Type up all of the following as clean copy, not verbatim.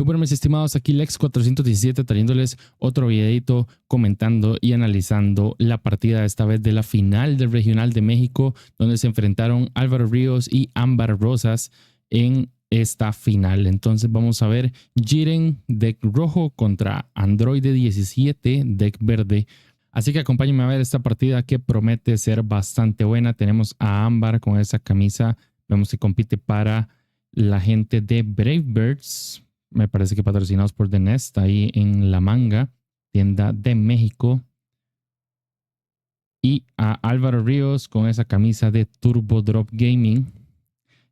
Muy bueno, mis estimados, aquí Lex 417 trayéndoles otro videito comentando y analizando la partida esta vez de la final del Regional de México, donde se enfrentaron Álvaro Ríos y Ámbar Rosas en esta final. Entonces vamos a ver Jiren, deck rojo, contra Android 17, deck verde. Así que acompáñenme a ver esta partida que promete ser bastante buena. Tenemos a Ámbar con esa camisa. Vemos que compite para la gente de Brave Birds. Me parece que patrocinados por The Nest, ahí en La Manga, tienda de México. Y a Álvaro Ríos con esa camisa de Turbo Drop Gaming,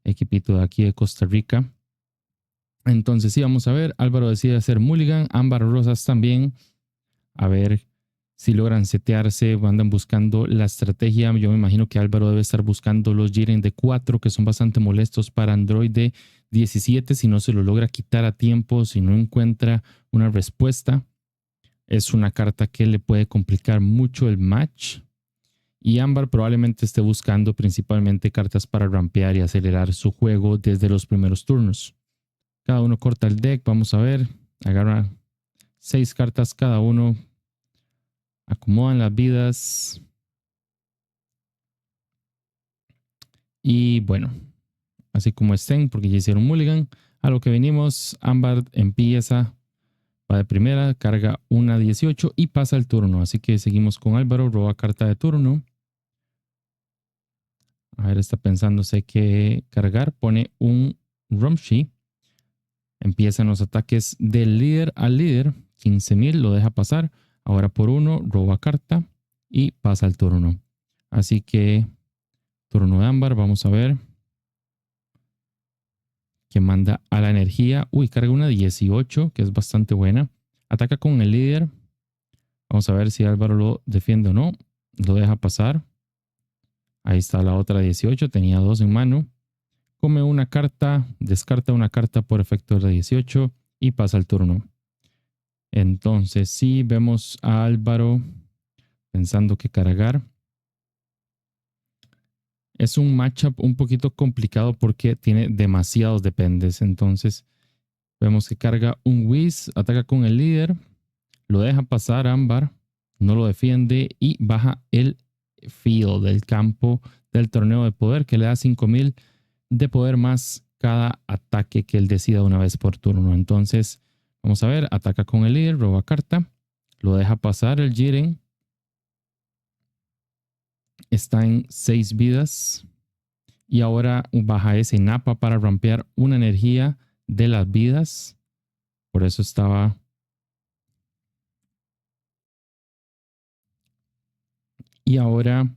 equipito de aquí de Costa Rica. Entonces sí, vamos a ver. Álvaro decide hacer Mulligan, Ámbar Rosas también. A ver si logran setearse, andan buscando la estrategia. Yo me imagino que Álvaro debe estar buscando los Jiren de 4, que son bastante molestos para Android de 17. Si no se lo logra quitar a tiempo, si no encuentra una respuesta, es una carta que le puede complicar mucho el match. Y Ámbar probablemente esté buscando principalmente cartas para rampear y acelerar su juego desde los primeros turnos. Cada uno corta el deck, vamos a ver. Agarra 6 cartas cada uno. Acomodan las vidas. Y bueno, así como estén, porque ya hicieron Mulligan. A lo que venimos, Ámbar empieza, va de primera, carga una 18 y pasa el turno. Así que seguimos con Álvaro, roba carta de turno. A ver, está pensándose que cargar, pone un Rumshi. Empiezan los ataques del líder al líder. 15,000, lo deja pasar. Ahora por uno, roba carta y pasa el turno. Así que turno de Ámbar, vamos a ver. Que manda a la energía. Uy, carga una 18, que es bastante buena. Ataca con el líder. Vamos a ver si Álvaro lo defiende o no. Lo deja pasar. Ahí está la otra 18. Tenía 2 en mano. Come una carta. Descarta una carta por efecto de la 18 y pasa el turno. Entonces sí, vemos a Álvaro pensando que cargar. Es un matchup un poquito complicado porque tiene demasiados dependes. Entonces vemos que carga un Whiz, ataca con el líder, lo deja pasar Ámbar, no lo defiende y baja el field del campo del torneo de poder, que le da 5,000 de poder más cada ataque que él decida una vez por turno. Entonces vamos a ver, ataca con el líder, roba carta, lo deja pasar el Jiren. Está en 6 vidas. Y ahora baja ese Napa para rampear una energía de las vidas. Por eso estaba. Y ahora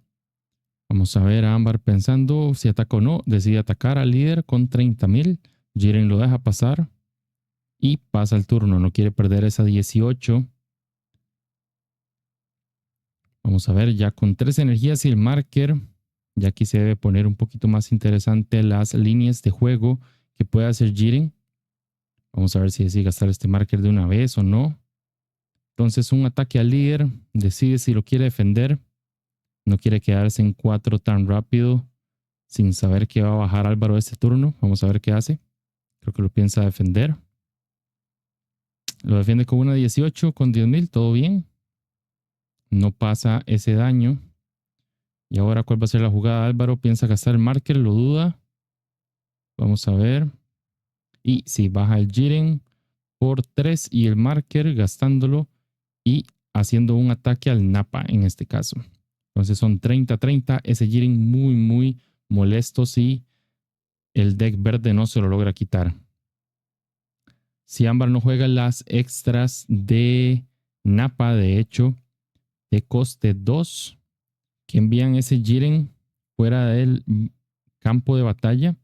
vamos a ver a Ámbar pensando si ataca o no. Decide atacar al líder con 30,000. Jiren lo deja pasar. Y pasa el turno. No quiere perder esa 18. Vamos a ver ya con 3 energías y el marker. Ya aquí se debe poner un poquito más interesante las líneas de juego que puede hacer Jiren. Vamos a ver si decide gastar este marker de una vez o no. Entonces un ataque al líder. Decide si lo quiere defender. No quiere quedarse en 4 tan rápido sin saber que va a bajar Álvaro este turno. Vamos a ver qué hace. Creo que lo piensa defender. Lo defiende con una 18, con 10,000. Todo bien. No pasa ese daño. Y ahora, ¿cuál va a ser la jugada? Álvaro piensa gastar el marker, lo duda. Vamos a ver. Y si baja el Jiren por 3 y el marker gastándolo y haciendo un ataque al Napa en este caso. Entonces son 30-30. Ese Jiren muy, muy molesto si el deck verde no se lo logra quitar. Si Ámbar no juega las extras de Napa, de hecho, de coste 2, que envían ese Jiren fuera del campo de batalla,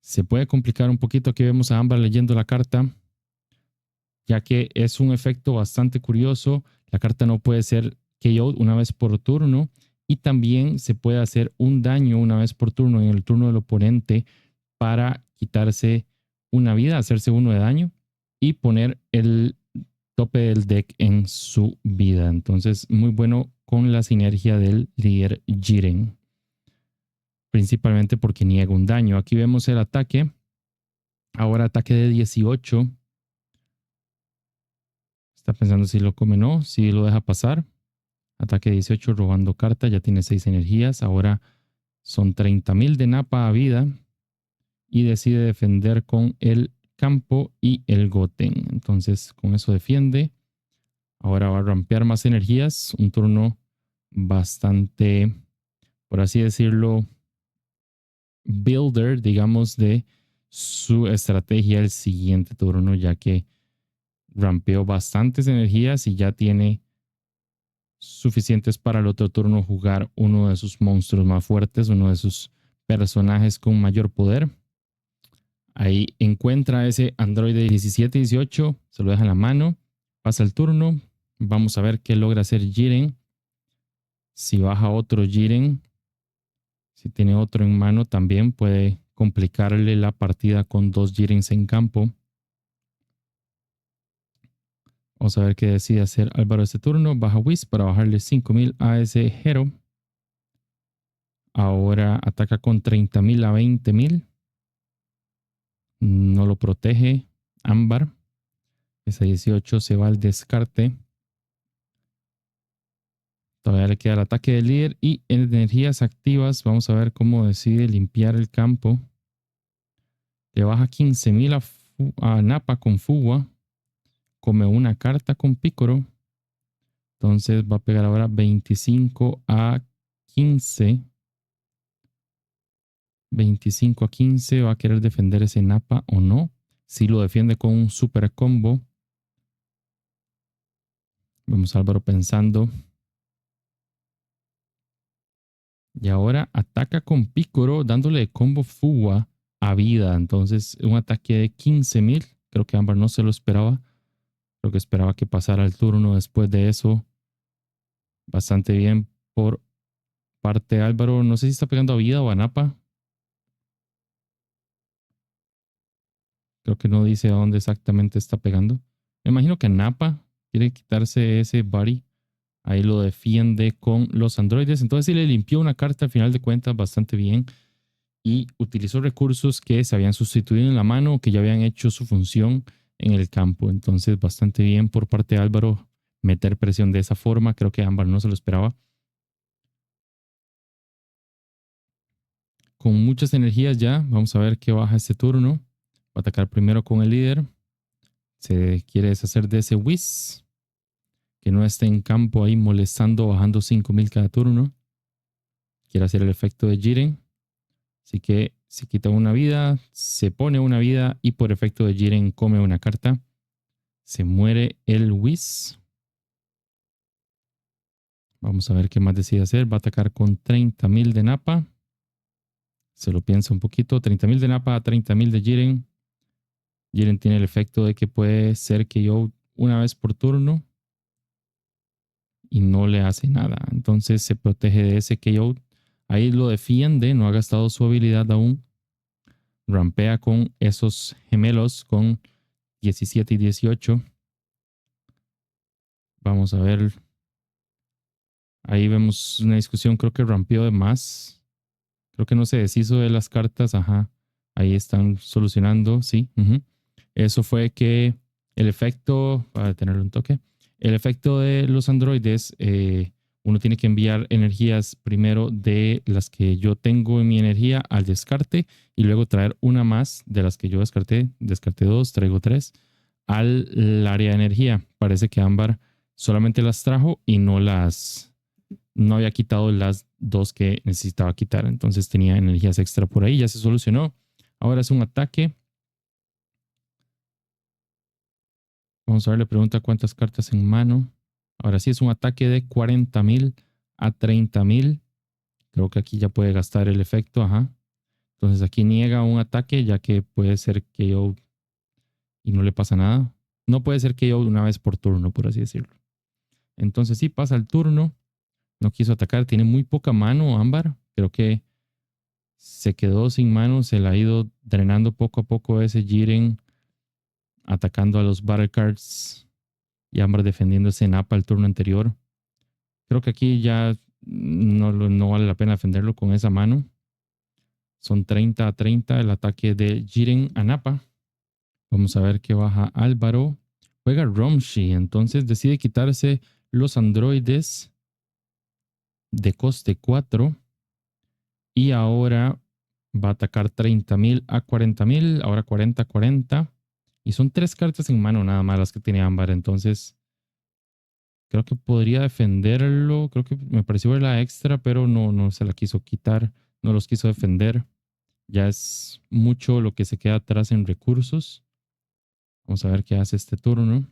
se puede complicar un poquito. Aquí vemos a Ámbar leyendo la carta, ya que es un efecto bastante curioso. La carta no puede ser KO una vez por turno y también se puede hacer un daño una vez por turno en el turno del oponente para quitarse una vida, hacerse uno de daño y poner el tope del deck en su vida. Entonces, muy bueno con la sinergia del líder Jiren. Principalmente porque niega un daño. Aquí vemos el ataque. Ahora ataque de 18. Está pensando si lo come o no. Si lo deja pasar. Ataque 18 robando carta. Ya tiene 6 energías. Ahora son 30,000 de Napa a vida. Y decide defender con el campo y el Goten. Entonces con eso defiende. Ahora va a rampear más energías. Un turno bastante, por así decirlo, builder, digamos, de su estrategia el siguiente turno, ya que rampeó bastantes energías y ya tiene suficientes para el otro turno jugar uno de sus monstruos más fuertes, uno de sus personajes con mayor poder. Ahí encuentra ese androide 17-18, se lo deja en la mano, pasa el turno. Vamos a ver qué logra hacer Jiren. Si baja otro Jiren, si tiene otro en mano, también puede complicarle la partida con 2 Jirens en campo. Vamos a ver qué decide hacer Álvaro este turno. Baja Whis para bajarle 5,000 a ese Hero. Ahora ataca con 30,000 a 20,000. No lo protege. Ámbar. Ese 18 se va al descarte. Todavía le queda el ataque del líder. Y en energías activas, vamos a ver cómo decide limpiar el campo. Le baja 15,000 a Napa con Fuga. Come una carta con Picoro. Entonces va a pegar ahora 25 a 15. 25 a 15. ¿Va a querer defender ese Napa o no? Si lo defiende con un super combo. Vemos a Álvaro pensando. Y ahora ataca con Picoro, dándole combo Fuga a vida. Entonces un ataque de 15,000. Creo que Ámbar no se lo esperaba. Creo que esperaba que pasara el turno después de eso. Bastante bien por parte de Álvaro. No sé si está pegando a vida o a Napa. Creo que no dice a dónde exactamente está pegando. Me imagino que Napa quiere quitarse ese body. Ahí lo defiende con los androides. Entonces sí le limpió una carta al final de cuentas bastante bien. Y utilizó recursos que se habían sustituido en la mano o que ya habían hecho su función en el campo. Entonces bastante bien por parte de Álvaro meter presión de esa forma. Creo que Ámbar no se lo esperaba. Con muchas energías ya. Vamos a ver qué baja este turno. Va a atacar primero con el líder. Se quiere deshacer de ese Whis. Que no esté en campo ahí molestando, bajando 5,000 cada turno. Quiere hacer el efecto de Jiren. Así que se quita una vida, se pone una vida y por efecto de Jiren come una carta. Se muere el Whis. Vamos a ver qué más decide hacer. Va a atacar con 30,000 de Napa. Se lo piensa un poquito. 30,000 de Napa a 30,000 de Jiren. Jiren tiene el efecto de que puede ser KO una vez por turno. Y no le hace nada. Entonces se protege de ese KO. Ahí lo defiende. No ha gastado su habilidad aún. Rampea con esos gemelos con 17 y 18. Vamos a ver. Ahí vemos una discusión. Creo que rampeó de más. Creo que no se deshizo de las cartas. Ajá. Ahí están solucionando. Sí. Eso fue que el efecto, para tenerle un toque, el efecto de los androides, uno tiene que enviar energías primero de las que yo tengo en mi energía al descarte y luego traer una más de las que yo descarté. Descarté 2, traigo 3 al área de energía. Parece que Ámbar solamente las trajo y no había quitado las 2 que necesitaba quitar. Entonces tenía energías extra por ahí. Ya se solucionó. Ahora es un ataque. Vamos a ver, le pregunta cuántas cartas en mano. Ahora sí es un ataque de 40,000 a 30,000. Creo que aquí ya puede gastar el efecto. Ajá. Entonces aquí niega un ataque ya que puede ser KO y no le pasa nada. No puede ser KO una vez por turno, por así decirlo. Entonces sí pasa el turno. No quiso atacar. Tiene muy poca mano Ámbar. Creo que se quedó sin mano. Se le ha ido drenando poco a poco ese Jiren. Atacando a los Battle Cards. Y Ámbar defendiendo ese Napa el turno anterior. Creo que aquí ya no vale la pena defenderlo con esa mano. Son 30 a 30 el ataque de Jiren a Napa. Vamos a ver qué baja Álvaro. Juega Romshi, entonces decide quitarse los androides de coste 4 y ahora va a atacar 30.000 a 40.000, ahora 40-40. Y son 3 cartas en mano nada más las que tiene Ámbar, entonces creo que podría defenderlo. Creo que me pareció ver la extra, pero no se la quiso quitar, no los quiso defender. Ya es mucho lo que se queda atrás en recursos. Vamos a ver qué hace este turno.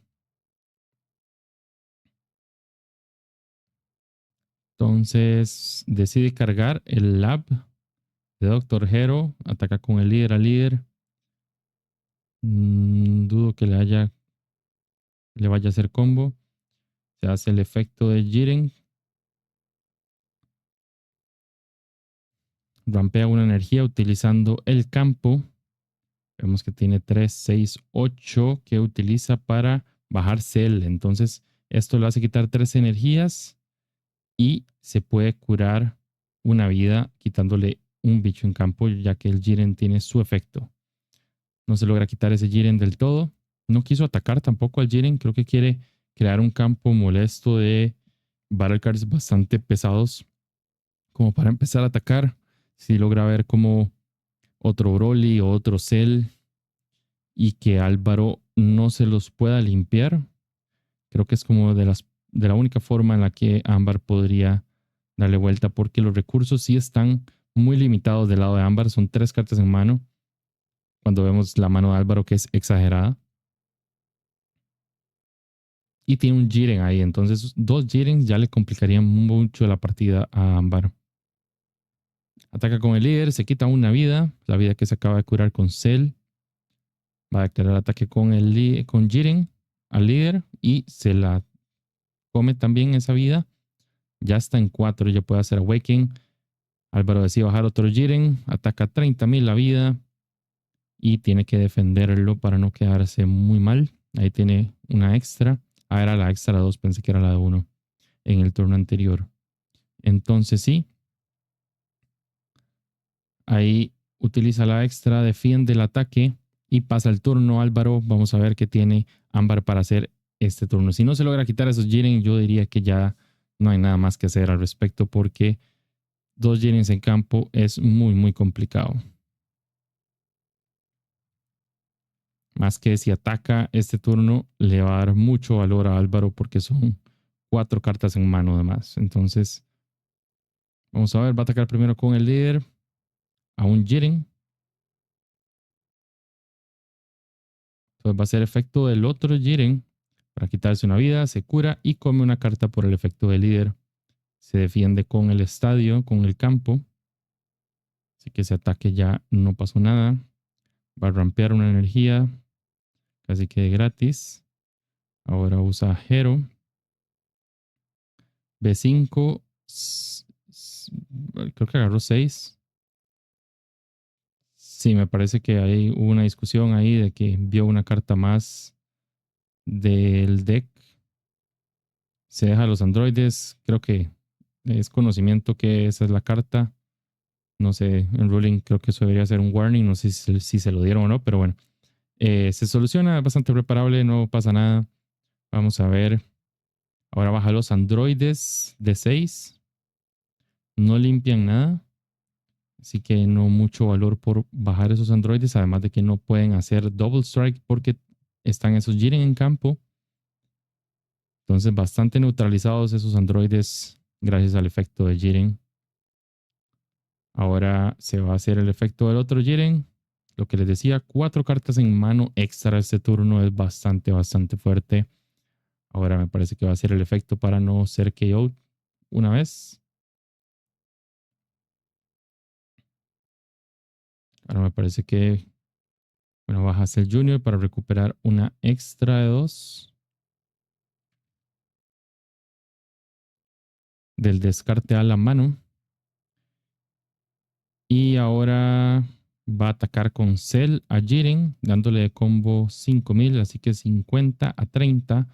Entonces decide cargar el lab de Doctor Hero. Ataca con el líder al líder. Dudo que le vaya a hacer combo. Se hace el efecto de Jiren. Rampea una energía utilizando el campo. Vemos que tiene 3, 6, 8 que utiliza para bajar Cell. Entonces esto le hace quitar 3 energías y se puede curar una vida quitándole un bicho en campo, ya que el Jiren tiene su efecto. No se logra quitar ese Jiren del todo. No quiso atacar tampoco al Jiren. Creo que quiere crear un campo molesto de Battle Cards bastante pesados como para empezar a atacar. Si logra ver como otro Broly o otro Cell y que Álvaro no se los pueda limpiar, creo que es como de la única forma en la que Ámbar podría darle vuelta, porque los recursos sí están muy limitados del lado de Ámbar. Son 3 cartas en mano. Cuando vemos la mano de Álvaro, que es exagerada. Y tiene un Jiren ahí. Entonces, 2 Jirens ya le complicarían mucho la partida a Ámbar. Ataca con el líder, se quita una vida. La vida que se acaba de curar con Cell. Va a declarar ataque con Jiren al líder y se la come también esa vida. Ya está en 4, ya puede hacer Awaken. Álvaro decide bajar otro Jiren, ataca 30.000 la vida y tiene que defenderlo para no quedarse muy mal. Ahí tiene una extra. Ah, era la extra 2, pensé que era la de 1 en el turno anterior. Entonces sí, ahí utiliza la extra, defiende el ataque y pasa el turno Álvaro. Vamos a ver qué tiene Ámbar para hacer este turno. Si no se logra quitar esos Jiren, yo diría que ya no hay nada más que hacer al respecto, porque 2 Jirens en campo es muy, muy complicado. Más que si ataca este turno, le va a dar mucho valor a Álvaro porque son 4 cartas en mano además. Entonces, vamos a ver, va a atacar primero con el líder a un Jiren. Entonces va a ser efecto del otro Jiren para quitarse una vida, se cura y come una carta por el efecto del líder. Se defiende con el estadio, con el campo. Así que ese ataque ya no pasó nada. Va a rampear una energía, casi que de gratis. Ahora usa Hero. B5. Creo que agarró 6. Sí, me parece que hay una discusión ahí de que vio una carta más del deck. Se deja a los androides. Creo que es conocimiento que esa es la carta. No sé, en ruling creo que eso debería ser un warning. No sé si se lo dieron o no, pero bueno. Se soluciona, bastante reparable, no pasa nada. Vamos a ver. Ahora baja los androides de 6. No limpian nada. Así que no mucho valor por bajar esos androides. Además de que no pueden hacer double strike porque están esos Jiren en campo. Entonces bastante neutralizados esos androides gracias al efecto de Jiren. Ahora se va a hacer el efecto del otro Jiren. Lo que les decía, 4 cartas en mano extra este turno es bastante, bastante fuerte. Ahora me parece que va a ser el efecto para no ser KO una vez. Ahora me parece que, bueno, bajas el Junior para recuperar una extra de 2. Del descarte a la mano. Y ahora va a atacar con Cell a Jiren, dándole de combo 5.000, así que 50-30.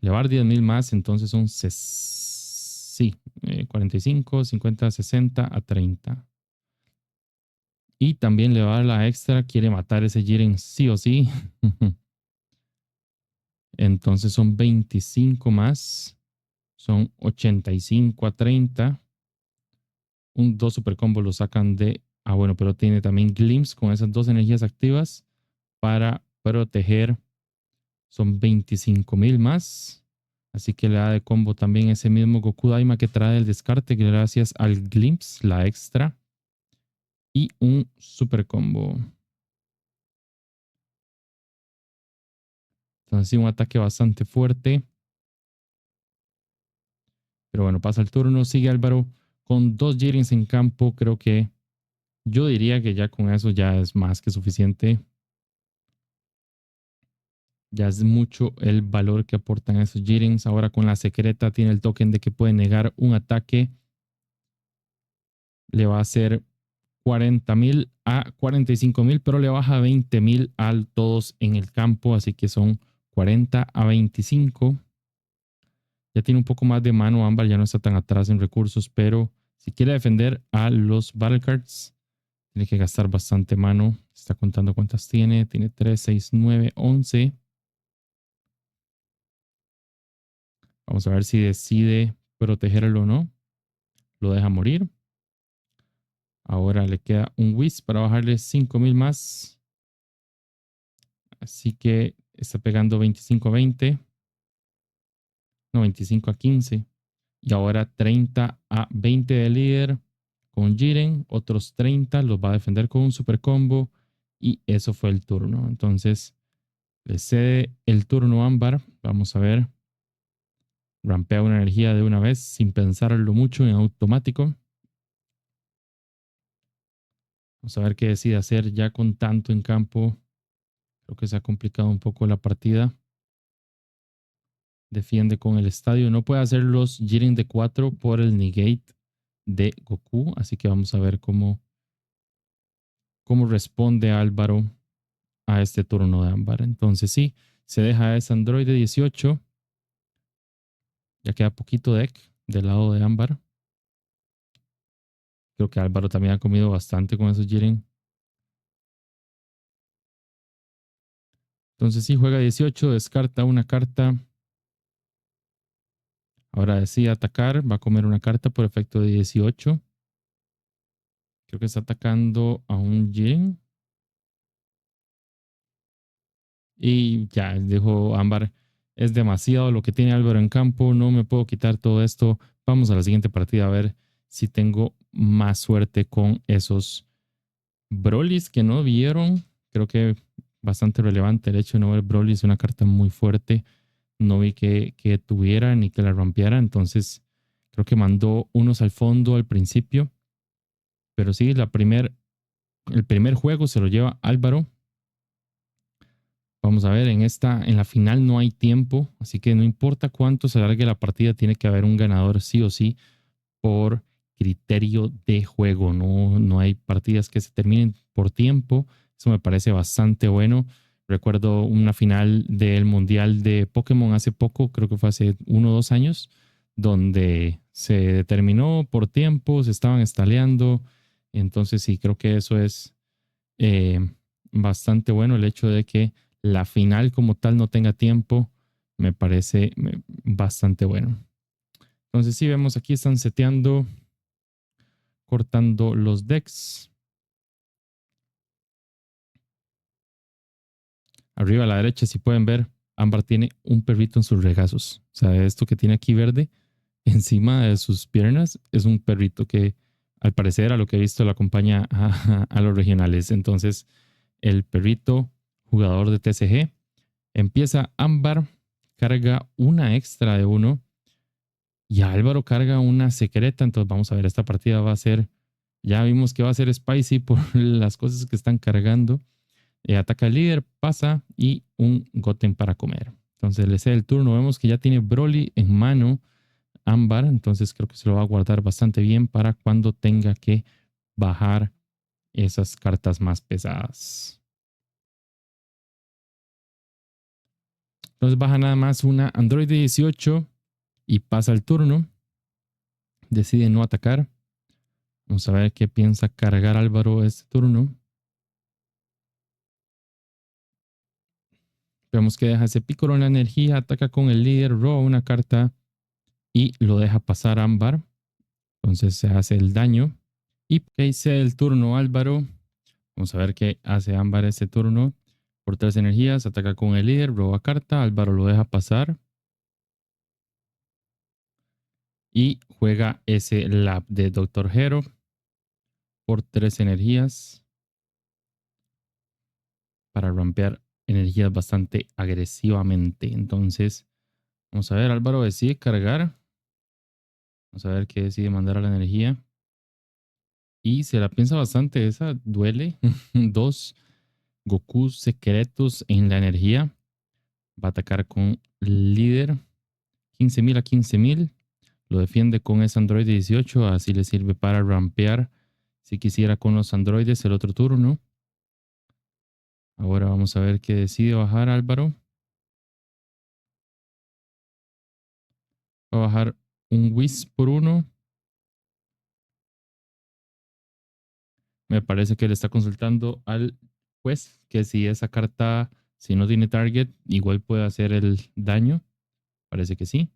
Le va a dar 10.000 más, entonces son 45, 50, 60 a 30. Y también le va a dar la extra. Quiere matar ese Jiren sí o sí. Entonces son 25 más. Son 85 a 30. Dos super combos lo sacan de... Ah, bueno, pero tiene también Glimpse con esas dos energías activas para proteger. Son 25,000 más. Así que le da de combo también ese mismo Goku Daima que trae el descarte gracias al Glimpse, la extra. Y un super combo. Entonces sí, un ataque bastante fuerte. Pero bueno, pasa el turno. Sigue Álvaro con dos Jirens en campo. Creo que yo diría que ya con eso ya es más que suficiente. Ya es mucho el valor que aportan esos Jirens. Ahora con la secreta tiene el token de que puede negar un ataque. Le va a hacer 40,000 a 45,000, pero le baja 20,000 a todos en el campo. Así que son 40 a 25. Ya tiene un poco más de mano. Ámbar ya no está tan atrás en recursos, pero si quiere defender a los Battle Cards, tiene que gastar bastante mano. Está contando cuántas tiene. Tiene 3, 6, 9, 11. Vamos a ver si decide protegerlo o no. Lo deja morir. Ahora le queda un Whis para bajarle 5,000 más. Así que está pegando 25 a 20. No, 25 a 15. Y ahora 30 a 20 de líder con Jiren. Otros 30 los va a defender con un super combo. Y eso fue el turno. Entonces le cede el turno a Ámbar. Vamos a ver. Rampea una energía de una vez sin pensarlo mucho en automático. Vamos a ver qué decide hacer ya con tanto en campo. Creo que se ha complicado un poco la partida. Defiende con el estadio. No puede hacer los Jiren de 4 por el negate de Goku. Así que vamos a ver cómo responde Álvaro a este turno de Ámbar. Entonces sí, se deja ese Android de 18. Ya queda poquito deck del lado de Ámbar. Creo que Álvaro también ha comido bastante con esos Jiren. Entonces sí, juega 18, descarta una carta. Ahora decide atacar, va a comer una carta por efecto de 18. Creo que está atacando a un Jiren. Y ya, dijo Ámbar, es demasiado lo que tiene Álvaro en campo, no me puedo quitar todo esto. Vamos a la siguiente partida a ver si tengo más suerte con esos Brolys que no vieron. Creo que bastante relevante el hecho de no ver Broly, es una carta muy fuerte. No vi que tuviera ni que la rompiera, entonces creo que mandó unos al fondo al principio. Pero sí, el primer juego se lo lleva Álvaro. Vamos a ver, en la final no hay tiempo, así que no importa cuánto se alargue la partida, tiene que haber un ganador sí o sí por criterio de juego. No, no hay partidas que se terminen por tiempo. Eso me parece bastante bueno. Recuerdo una final del Mundial de Pokémon hace poco, creo que fue hace 1 o 2 años, donde se determinó por tiempo, se estaban estaleando. Entonces sí, creo que eso es eh, bastante bueno. El hecho de que la final como tal no tenga tiempo, me parece bastante bueno. Entonces sí, vemos aquí están seteando, cortando los decks. Arriba a la derecha, si pueden ver, Ámbar tiene un perrito en sus regazos. O sea, esto que tiene aquí verde encima de sus piernas es un perrito que al parecer a lo que he visto le acompaña a los regionales. Entonces el perrito jugador de TCG empieza Ámbar, carga una extra de uno y Álvaro carga una secreta. Entonces vamos a ver, esta partida va a ser, ya vimos que va a ser spicy por las cosas que están cargando. Ataca al líder, pasa y un Goten para comer. Entonces le cede el turno. Vemos que ya tiene Broly en mano Ámbar. Entonces creo que se lo va a guardar bastante bien para cuando tenga que bajar esas cartas más pesadas. Entonces baja nada más una Android 18 y pasa el turno. Decide no atacar. Vamos a ver qué piensa cargar Álvaro este turno. Vemos que deja ese pícoro en la energía, ataca con el líder, roba una carta y lo deja pasar Ámbar. Entonces se hace el daño. Y que hice el turno Álvaro. Vamos a ver qué hace Ámbar este turno. Por 3 energías, ataca con el líder, roba carta, Álvaro lo deja pasar. Y juega ese lab de Doctor Hero por 3 energías para rampear energías bastante agresivamente. Entonces, vamos a ver, Álvaro decide cargar. Vamos a ver qué decide mandar a la energía. Y se la piensa bastante, esa duele. Dos Goku secretos en la energía. Va a atacar con líder. 15.000 a 15.000. Lo defiende con ese Android 18. Así le sirve para rampear. Si quisiera con los androides el otro turno. Ahora vamos a ver qué decide bajar Álvaro. Va a bajar un Whis por 1. Me parece que le está consultando al juez que si esa carta, si no tiene target, igual puede hacer el daño. Parece que sí.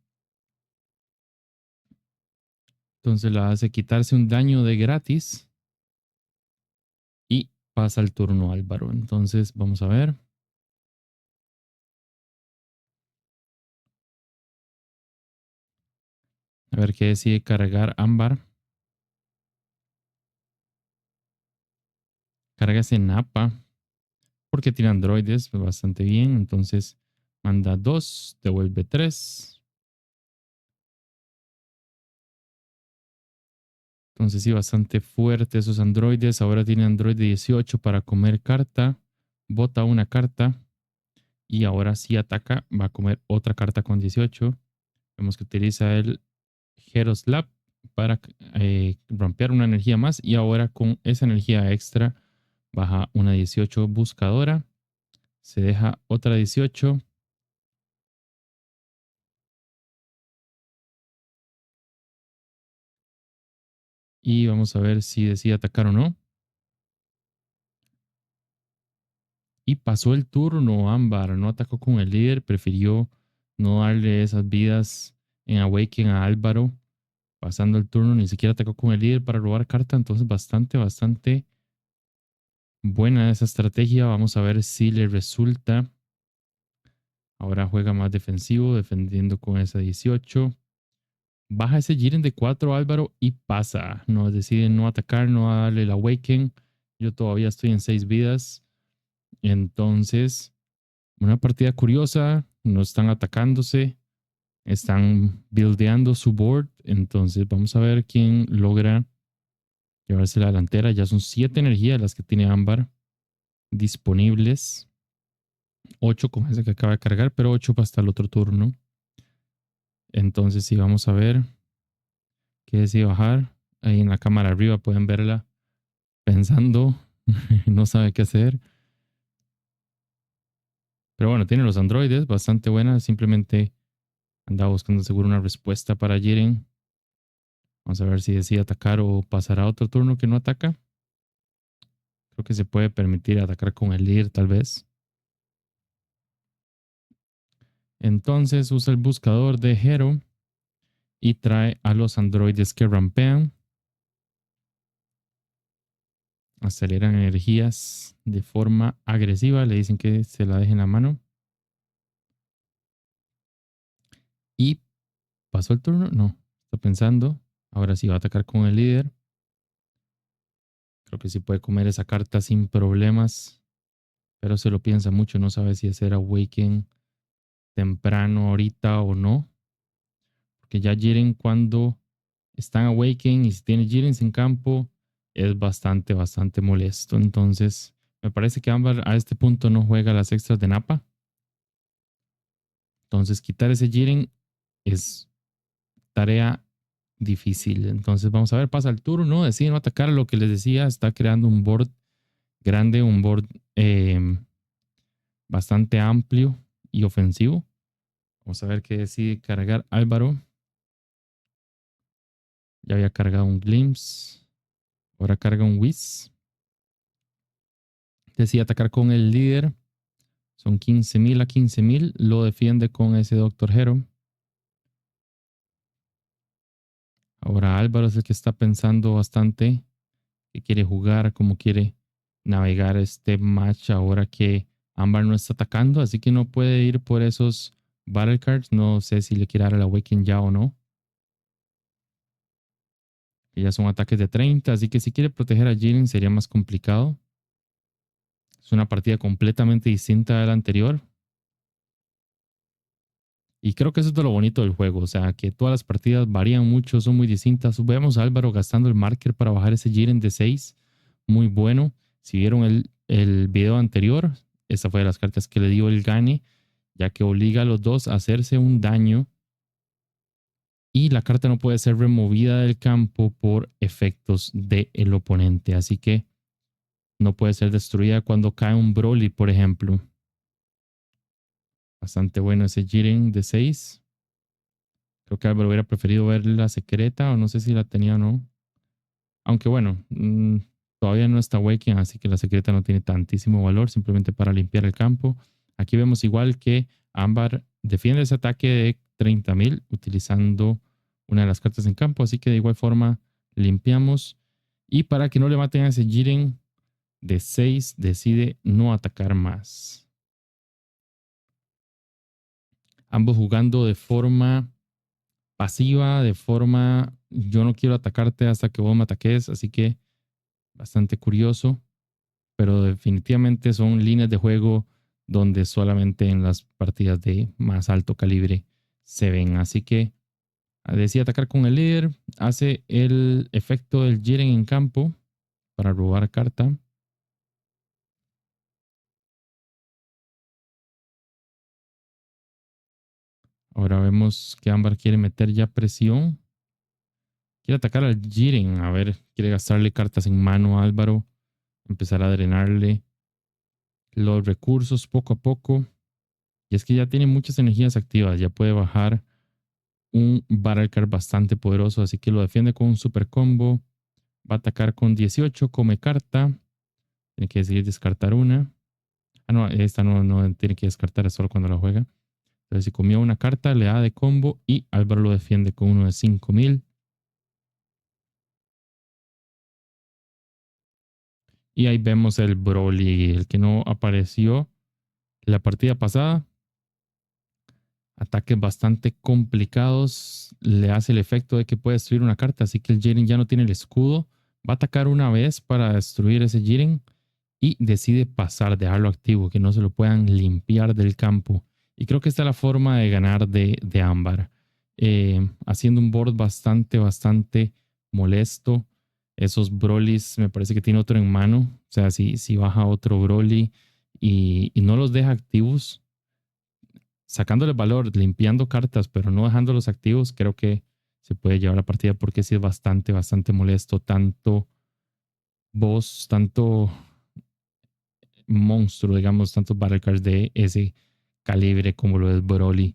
Entonces la hace quitarse un daño de gratis. Y pasa el turno Álvaro. Entonces vamos a ver. A ver qué decide cargar Ámbar. Carga ese Napa. Porque tiene androides bastante bien. Entonces manda 2, devuelve 3. Entonces sí, bastante fuerte esos androides. Ahora tiene android 18 para comer carta. Bota una carta. Y ahora sí ataca. Va a comer otra carta con 18. Vemos que utiliza el Hero Slap para romper una energía más. Y ahora con esa energía extra baja una 18 buscadora. Se deja otra 18. Y vamos a ver si decide atacar o no. Y pasó el turno, Ámbar. No atacó con el líder. Prefirió no darle esas vidas en Awaken a Álvaro. Pasando el turno, ni siquiera atacó con el líder para robar carta. Entonces bastante buena esa estrategia. Vamos a ver si le resulta. Ahora juega más defensivo, defendiendo con esa 18. Baja ese Jiren de 4 Álvaro y pasa. No decide no atacar, no darle el Awaken. Yo todavía estoy en 6 vidas. Entonces, una partida curiosa. No están atacándose. Están buildeando su board. Entonces, vamos a ver quién logra llevarse la delantera. Ya son 7 energías las que tiene Ámbar disponibles. 8 con ese que acaba de cargar, pero 8 para hasta el otro turno. Entonces, sí, vamos a ver qué decide bajar. Ahí en la cámara arriba pueden verla pensando. No sabe qué hacer. Pero bueno, tiene los androides bastante buenas. Simplemente andaba buscando seguro una respuesta para Jiren. Vamos a ver si decide atacar o pasará a otro turno que no ataca. Creo que se puede permitir atacar con el líder tal vez. Entonces usa el buscador de Hero y trae a los androides que rampean. Aceleran energías de forma agresiva. Le dicen que se la dejen en la mano. Y pasó el turno. No, está pensando. Ahora sí va a atacar con el líder. Creo que sí puede comer esa carta sin problemas. Pero se lo piensa mucho. No sabe si hacer Awaken temprano ahorita o no. Porque ya Jiren cuando están Awaken y si tiene Jiren en campo es bastante molesto. Entonces me parece que Ámbar a este punto no juega las extras de Napa. Entonces quitar ese Jiren es tarea difícil. Entonces vamos a ver, pasa el turno, ¿no? Decide no atacar lo que les decía. Está creando un board grande, un board bastante amplio y ofensivo. Vamos a ver qué decide cargar Álvaro. Ya había cargado un Glimpse. Ahora carga un Whis. Decide atacar con el líder. Son 15,000 a 15,000. Lo defiende con ese Doctor Hero. Ahora Álvaro es el que está pensando bastante que quiere jugar, cómo quiere navegar este match ahora que Ámbar no está atacando, así que no puede ir por esos Battle Cards. No sé si le quiere dar el Awaken ya o no. Que ya son ataques de 30, así que si quiere proteger a Jiren sería más complicado. Es una partida completamente distinta a la anterior. Y creo que eso es de lo bonito del juego, o sea, que todas las partidas varían mucho, son muy distintas. Vemos a Álvaro gastando el marker para bajar ese Jiren de 6, muy bueno. Si vieron el video anterior, esta fue de las cartas que le dio el Gane, ya que obliga a los dos a hacerse un daño y la carta no puede ser removida del campo por efectos del oponente, así que no puede ser destruida cuando cae un Broly, por ejemplo. Bastante bueno ese Jiren de 6. Creo que Álvaro hubiera preferido ver la secreta o no sé si la tenía o no. Aunque bueno, todavía no está Waking, así que la secreta no tiene tantísimo valor, simplemente para limpiar el campo. Aquí vemos igual que Ámbar defiende ese ataque de 30,000 utilizando una de las cartas en campo, así que de igual forma limpiamos. Y para que no le maten a ese Jiren de 6, decide no atacar más. Ambos jugando de forma pasiva, de forma yo no quiero atacarte hasta que vos me ataques, así que bastante curioso, pero definitivamente son líneas de juego donde solamente en las partidas de más alto calibre se ven, así que decide atacar con el líder, hace el efecto del Jiren en campo para robar carta. Ahora vemos que Ámbar quiere meter ya presión. Quiere atacar al Jiren. A ver, quiere gastarle cartas en mano a Álvaro. Empezar a drenarle los recursos poco a poco. Y es que ya tiene muchas energías activas. Ya puede bajar un Battle Card bastante poderoso. Así que lo defiende con un super combo. Va a atacar con 18. Come carta. Tiene que decidir descartar una. Ah, no, esta no tiene que descartar. Es solo cuando la juega. Entonces, si comió una carta, le da de combo. Y Álvaro lo defiende con uno de 5,000. Y ahí vemos el Broly, el que no apareció la partida pasada. Ataques bastante complicados. Le hace el efecto de que puede destruir una carta. Así que el Jiren ya no tiene el escudo. Va a atacar una vez para destruir ese Jiren. Y decide pasar, dejarlo activo, que no se lo puedan limpiar del campo. Y creo que esta es la forma de ganar de Ámbar. Haciendo un board bastante molesto. Esos Brolys, me parece que tiene otro en mano. O sea, si baja otro Broly y no los deja activos, sacándole valor, limpiando cartas, pero no dejándolos activos, creo que se puede llevar la partida porque sí es bastante molesto. Tanto boss, tanto monstruo, digamos, tantos battle cards de ese calibre como lo es Broly.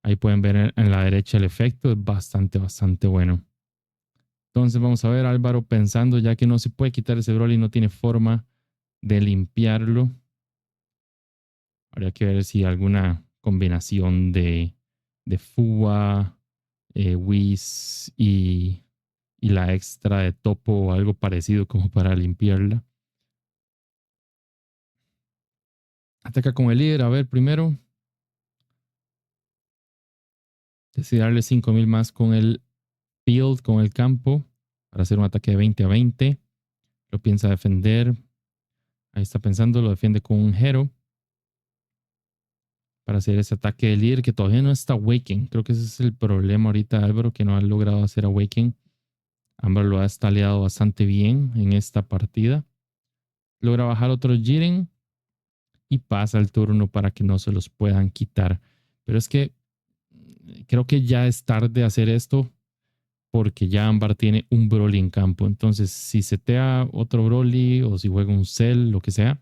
Ahí pueden ver en la derecha el efecto, es bastante bueno. Entonces vamos a ver Álvaro pensando, ya que no se puede quitar ese Broly, no tiene forma de limpiarlo. Habría que ver si alguna combinación de Fuwa, Whis y la extra de Topo o algo parecido como para limpiarla. Ataca con el líder, a ver primero. Decide darle 5,000 más con el field, con el campo, para hacer un ataque de 20 a 20. Lo piensa defender. Ahí está pensando, lo defiende con un Hero. Para hacer ese ataque de líder que todavía no está Awaken. Creo que ese es el problema ahorita, Álvaro, que no ha logrado hacer Awaken. Ámbar lo ha estaleado bastante bien en esta partida. Logra bajar otro Jiren y pasa el turno para que no se los puedan quitar. Pero es que creo que ya es tarde hacer esto porque ya Ámbar tiene un Broly en campo. Entonces, si setea otro Broly o si juega un Cell, lo que sea,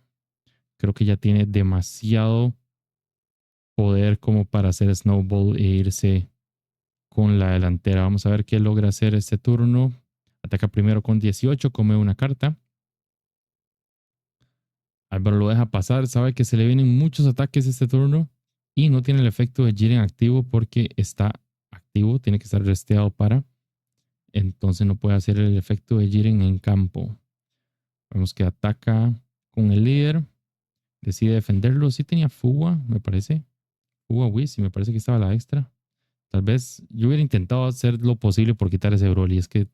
creo que ya tiene demasiado poder como para hacer Snowball e irse con la delantera. Vamos a ver qué logra hacer este turno. Ataca primero con 18, come una carta. Álvaro lo deja pasar, sabe que se le vienen muchos ataques este turno y no tiene el efecto de Jiren activo porque está activo, tiene que estar resteado para. Entonces no puede hacer el efecto de Jiren en campo. Vemos que ataca con el líder, decide defenderlo. Sí tenía fuga, me parece. Fuga Whis y me parece que estaba la extra. Tal vez yo hubiera intentado hacer lo posible por quitar ese Broly. Es que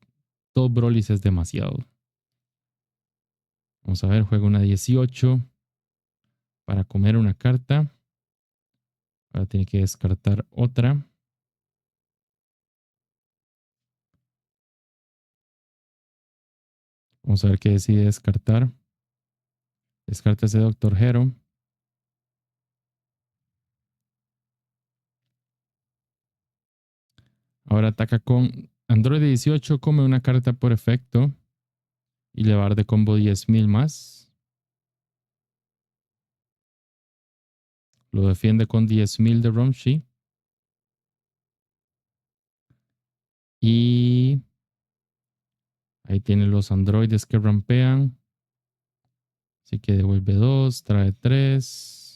dos Brolys es demasiado. Vamos a ver, juega una 18 para comer una carta. Ahora tiene que descartar otra. Vamos a ver qué decide descartar. Descarta ese Doctor Hero. Ahora ataca con Android 18, come una carta por efecto y le va a dar de combo 10,000 más. Lo defiende con 10,000 de Romshi. Y ahí tiene los androides que rampean. Así que devuelve 2, trae 3.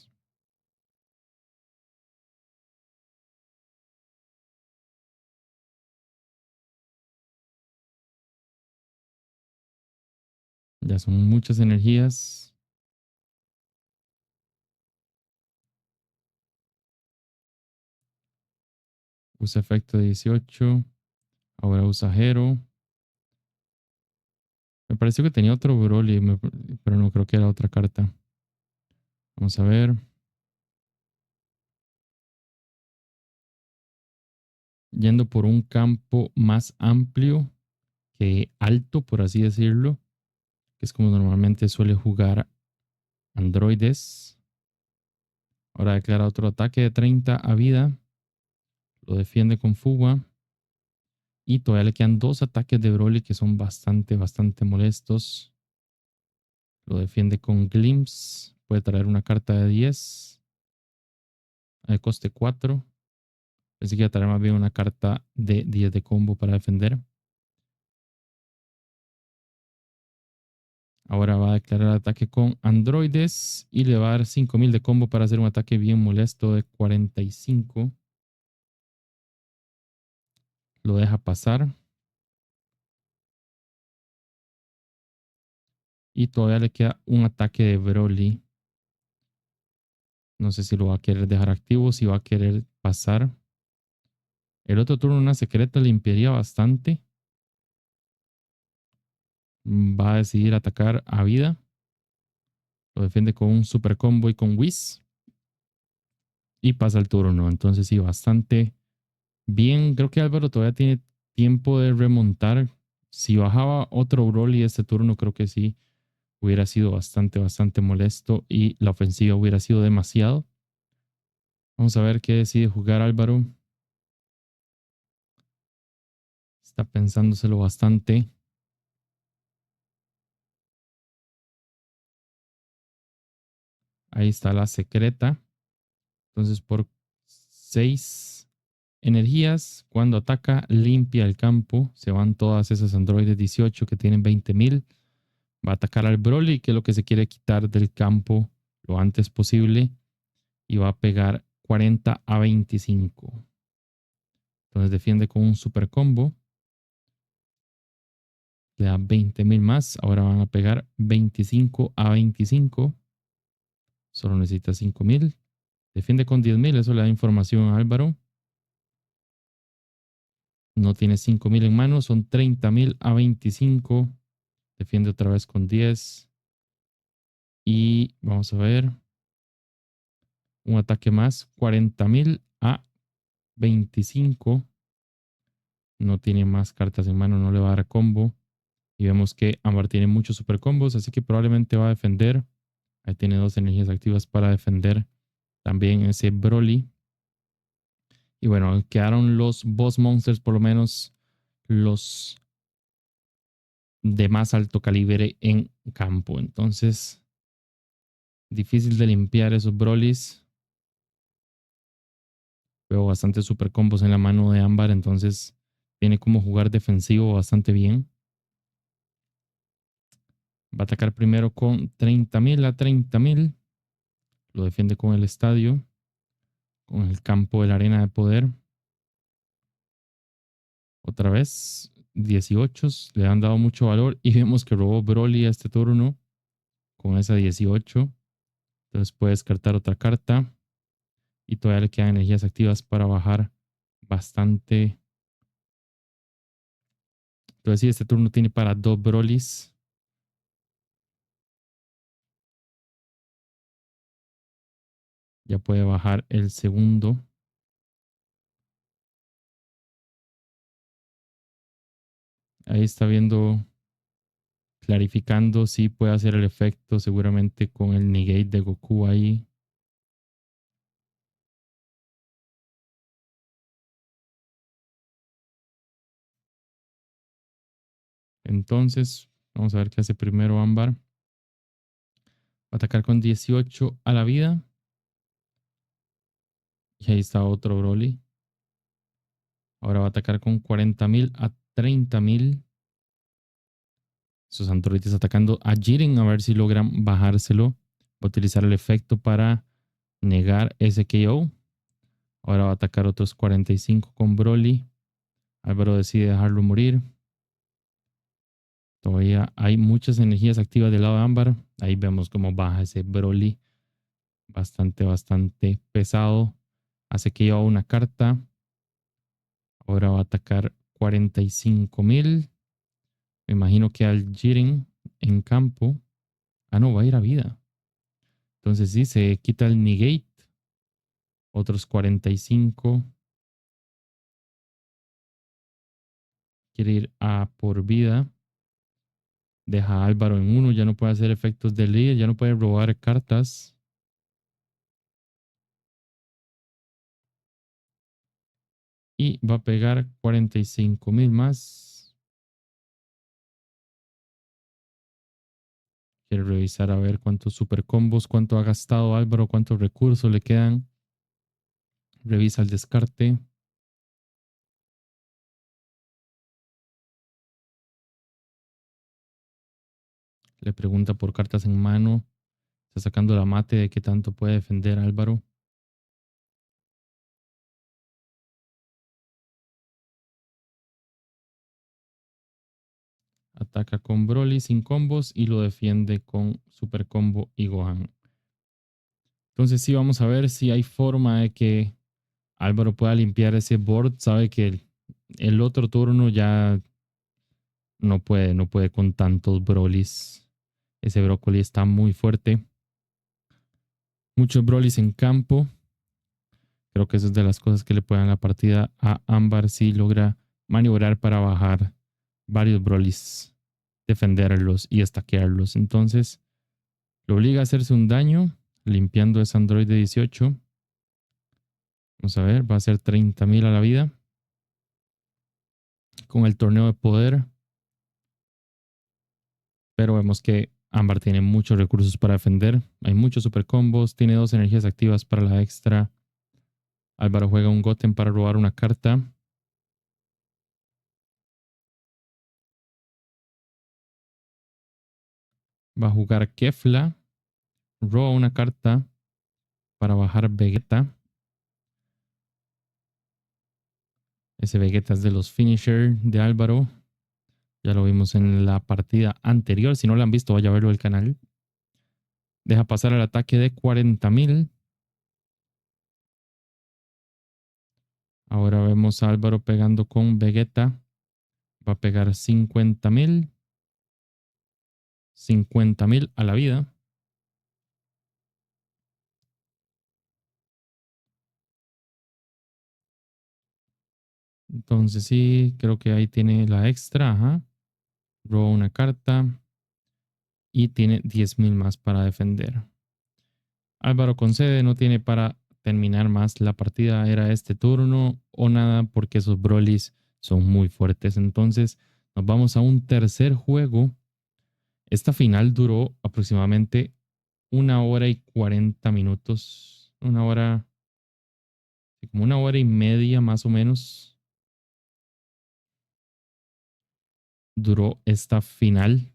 Ya son muchas energías. Usa efecto 18. Ahora usa Hero. Me pareció que tenía otro Broly, pero no creo que era otra carta. Vamos a ver. Yendo por un campo más amplio que alto, por así decirlo, que es como normalmente suele jugar androides. Ahora declara otro ataque de 30 a vida. Lo defiende con fuga. Y todavía le quedan dos ataques de Broly que son bastante molestos. Lo defiende con Glimpse. Puede traer una carta de 10. De coste 4. Pensé que iba a traer más bien una carta de 10 de combo para defender. Ahora va a declarar ataque con androides y le va a dar 5,000 de combo para hacer un ataque bien molesto de 45. Lo deja pasar. Y todavía le queda un ataque de Broly. No sé si lo va a querer dejar activo, si va a querer pasar. El otro turno una secreta limpiaría bastante. Va a decidir atacar a vida. Lo defiende con un super combo y con Whis. Y pasa el turno. Entonces sí, bastante bien. Creo que Álvaro todavía tiene tiempo de remontar. Si bajaba otro Broly este turno, creo que sí hubiera sido bastante molesto y la ofensiva hubiera sido demasiado. Vamos a ver qué decide jugar Álvaro. Está pensándoselo bastante. Ahí está la secreta. Entonces por 6 energías, cuando ataca, limpia el campo. Se van todas esas androides 18 que tienen 20,000. Va a atacar al Broly, que es lo que se quiere quitar del campo lo antes posible. Y va a pegar 40 a 25. Entonces defiende con un super combo. Le da 20,000 más. Ahora van a pegar 25 a 25. Solo necesita 5,000. Defiende con 10,000. Eso le da información a Álvaro. No tiene 5,000 en mano. Son 30,000 a 25. Defiende otra vez con 10. Y vamos a ver. Un ataque más. 40,000 a 25. No tiene más cartas en mano. No le va a dar combo. Y vemos que Ámbar tiene muchos super combos. Así que probablemente va a defender. Ahí tiene dos energías activas para defender. También ese Broly. Y bueno, quedaron los boss monsters, por lo menos los de más alto calibre en campo. Entonces, difícil de limpiar esos Brolys. Veo bastantes super combos en la mano de Ámbar, entonces tiene como jugar defensivo bastante bien. Va a atacar primero con 30.000 a 30.000. Lo defiende con el estadio, con el campo de la arena de poder. Otra vez, 18. Le han dado mucho valor y vemos que robó Broly a este turno con esa 18. Entonces puede descartar otra carta y todavía le quedan energías activas para bajar bastante. Entonces sí, este turno tiene para 2 Brolys. Ya puede bajar el segundo. Ahí está viendo, clarificando si puede hacer el efecto seguramente con el negate de Goku ahí. Entonces, vamos a ver qué hace primero Ámbar. Va a atacar con 18 a la vida. Y ahí está otro Broly. Ahora va a atacar con 40.000 a 30.000. Esos androides atacando a Jiren a ver si logran bajárselo. Va a utilizar el efecto para negar ese KO. Ahora va a atacar otros 45 con Broly. Álvaro decide dejarlo morir. Todavía hay muchas energías activas del lado de Ámbar. Ahí vemos cómo baja ese Broly. Bastante pesado. Hace que lleva una carta. Ahora va a atacar 45.000. Me imagino que al Jiren en campo. Ah, no, va a ir a vida. Entonces sí, se quita el negate. Otros 45. Quiere ir a por vida. Deja a Álvaro en uno. Ya no puede hacer efectos de líder. Ya no puede robar cartas. Y va a pegar 45.000 más. Quiere revisar a ver cuántos super combos, cuánto ha gastado Álvaro, cuántos recursos le quedan. Revisa el descarte. Le pregunta por cartas en mano. Está sacando la mate de qué tanto puede defender Álvaro. Ataca con Broly sin combos y lo defiende con super combo y Gohan. Entonces sí, vamos a ver si hay forma de que Álvaro pueda limpiar ese board. Sabe que el otro turno ya no puede con tantos Brolys. Ese brócoli está muy fuerte. Muchos Brolys en campo. Creo que eso es de las cosas que le pueden la partida a Ámbar si logra maniobrar para bajar varios Brolys, defenderlos y estaquearlos. Entonces, lo obliga a hacerse un daño limpiando ese Android de 18. Vamos a ver, va a ser 30.000 a la vida. Con el torneo de poder. Pero vemos que Ámbar tiene muchos recursos para defender. Hay muchos super combos. Tiene 2 energías activas para la extra. Álvaro juega un Goten para robar una carta. Va a jugar Kefla. Roba una carta para bajar Vegeta. Ese Vegeta es de los finisher de Álvaro. Ya lo vimos en la partida anterior. Si no lo han visto, vaya a verlo en el canal. Deja pasar al ataque de 40.000. Ahora vemos a Álvaro pegando con Vegeta. Va a pegar 50.000. 50.000 a la vida. Entonces sí, creo que ahí tiene la extra. Ajá. Roba una carta. Y tiene 10.000 más para defender. Álvaro concede, no tiene para terminar más la partida. Era este turno o nada porque esos Brolys son muy fuertes. Entonces nos vamos a un tercer juego. Esta final duró aproximadamente 1 hora y 40 minutos. Como 1 hora y media más o menos duró esta final.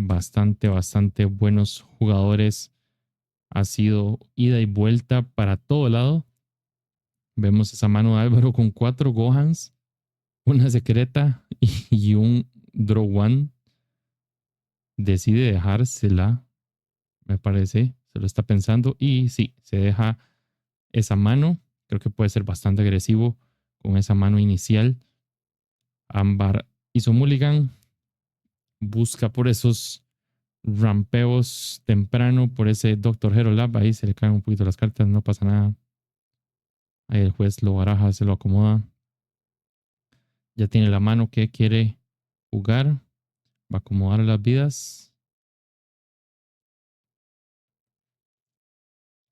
bastante buenos jugadores. Ha sido ida y vuelta para todo lado. Vemos esa mano de Álvaro con 4 Gohans, una secreta y un Draw One. Decide dejársela, me parece. Se lo está pensando. Y sí, se deja esa mano. Creo que puede ser bastante agresivo con esa mano inicial. Ámbar hizo mulligan. Busca por esos rampeos temprano, por ese Doctor Hero Lab. Ahí se le caen un poquito las cartas, no pasa nada. Ahí el juez lo baraja, se lo acomoda. Ya tiene la mano que quiere jugar. Va a acomodar las vidas.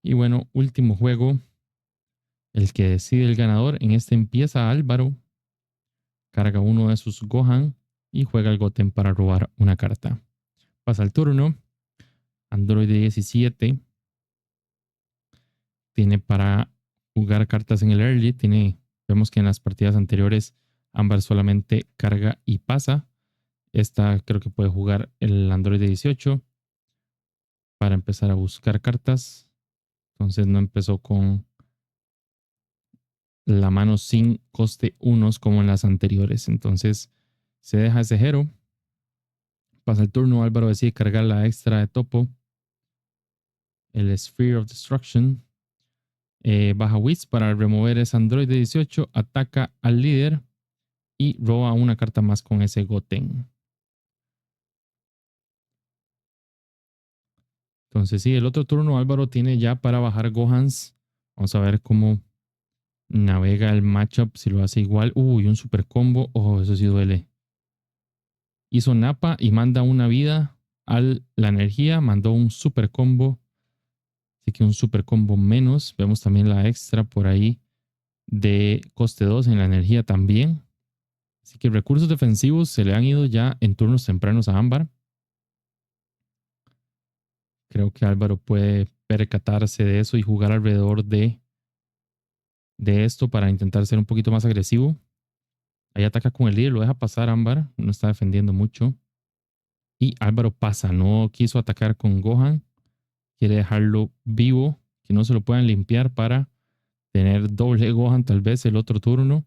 Y bueno, último juego. El que decide el ganador. En este empieza Álvaro. Carga uno de sus Gohan y juega el Goten para robar una carta. Pasa el turno. Android 17 tiene para jugar cartas en el early. Vemos que en las partidas anteriores Ámbar solamente carga y pasa. Esta creo que puede jugar el Android 18 para empezar a buscar cartas. Entonces no empezó con la mano sin coste unos como en las anteriores. Entonces se deja ese Hero. Pasa el turno. Álvaro decide cargar la extra de topo. El Sphere of Destruction. Baja Wiz para remover ese Android 18. Ataca al líder y roba una carta más con ese Goten. Entonces sí, el otro turno Álvaro tiene ya para bajar Gohans. Vamos a ver cómo navega el matchup, si lo hace igual. Uy, un super combo. Oh, eso sí duele. Hizo Napa y manda una vida a la energía. Mandó un super combo. Así que un super combo menos. Vemos también la extra por ahí de coste 2 en la energía también. Así que recursos defensivos se le han ido ya en turnos tempranos a Ámbar. Creo que Álvaro puede percatarse de eso y jugar alrededor de esto para intentar ser un poquito más agresivo. Ahí ataca con el líder, lo deja pasar Ámbar, no está defendiendo mucho. Y Álvaro pasa, no quiso atacar con Gohan, quiere dejarlo vivo, que no se lo puedan limpiar para tener doble Gohan tal vez el otro turno.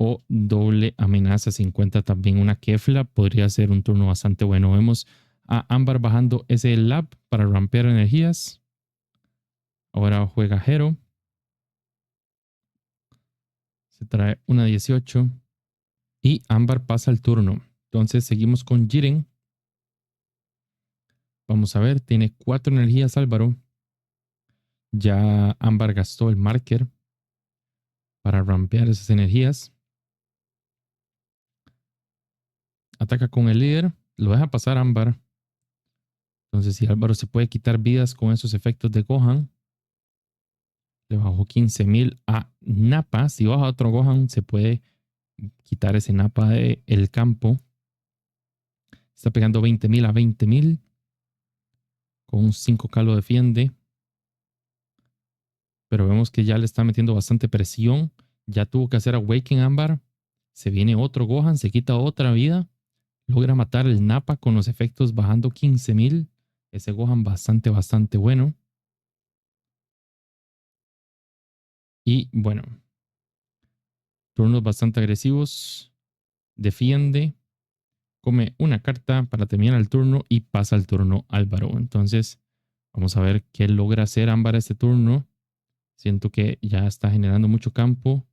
O doble amenaza 50 también. Una Kefla podría ser un turno bastante bueno. Vemos a Ámbar bajando ese lab para rampear energías. Ahora juega Hero. Se trae una 18. Y Ámbar pasa el turno. Entonces seguimos con Jiren. Vamos a ver, tiene 4 energías Álvaro. Ya Ámbar gastó el marker para rampear esas energías. Ataca con el líder. Lo deja pasar Ámbar. Entonces si Álvaro se puede quitar vidas con esos efectos de Gohan. Le bajó 15,000 a Napa. Si baja otro Gohan, se puede quitar ese Napa del campo. Está pegando 20,000 a 20,000. Con un 5K lo defiende. Pero vemos que ya le está metiendo bastante presión. Ya tuvo que hacer Awaken Ámbar. Se viene otro Gohan, se quita otra vida. Logra matar el Napa con los efectos bajando 15,000. Ese Gohan bastante bueno. Y bueno, turnos bastante agresivos. Defiende. Come una carta para terminar el turno y pasa el turno Álvaro. Entonces, vamos a ver qué logra hacer Ámbar este turno. Siento que ya está generando mucho campo.